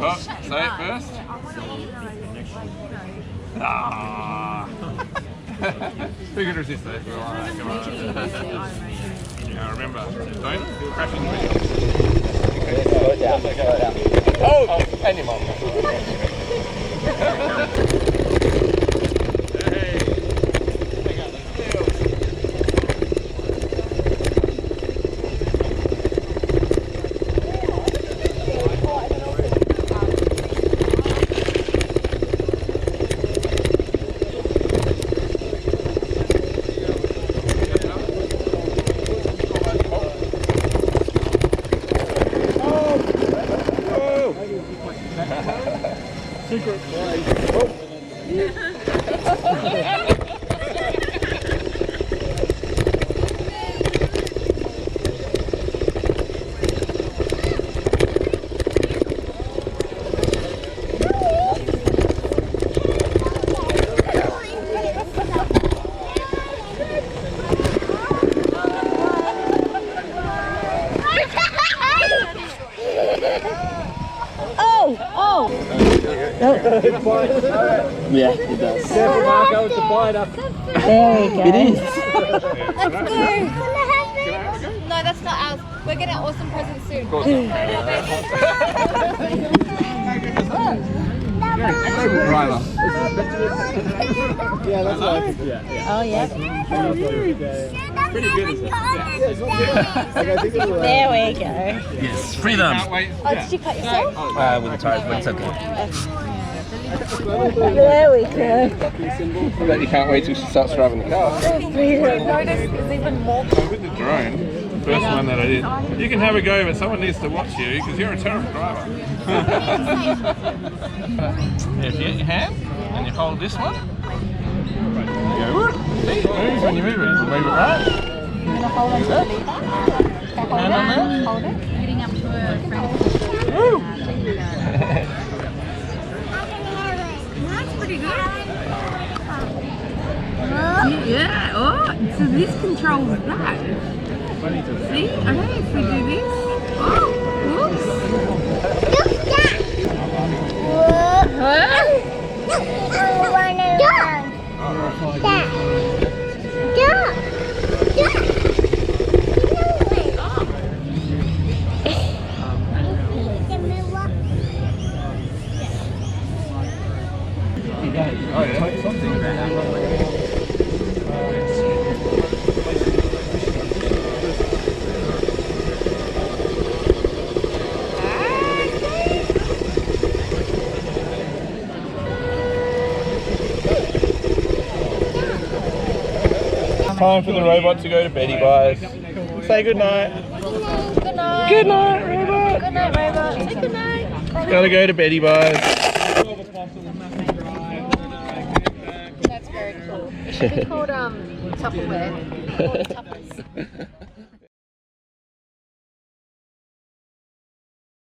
Oh, say it first. Ah. Who could resist that? Come on. Now remember, don't crash into it. Slow it down, slow it down. Oh, and your mum. Secret place. Yeah, it does. Careful, Marco, it's a spider. There we go. It is. Let's go. No, that's not ours. We're getting an awesome present soon. Driver. Yeah, that's like yeah. Oh, yeah. Pretty good, isn't it? There we go. Yes, freedom. Oh, did you cut yourself? With the tires, but it's okay. There we go. I bet you can't wait till she starts driving the car. Notice there's even more. So with the drone, the first one that I did, you can have a go, but someone needs to watch you because you're a terrible driver. If you get your hand and you hold this one, you go, see, it moves when you move it. Move it right. I'm going to hold on to the lever. Hand on there. Hold it. Getting up to a friend. Woo! That's pretty good. Yeah, oh, so this controls that. See? Okay, if we do this. Oh, whoops. Oh, yeah. Time for the robot to go to beddy, guys. Say good night. Good night. Good night, robot. Good night, robot. Say good night. Gotta go to beddy, guys. That's very cool. It should be called Tupperware. Or Tuppers.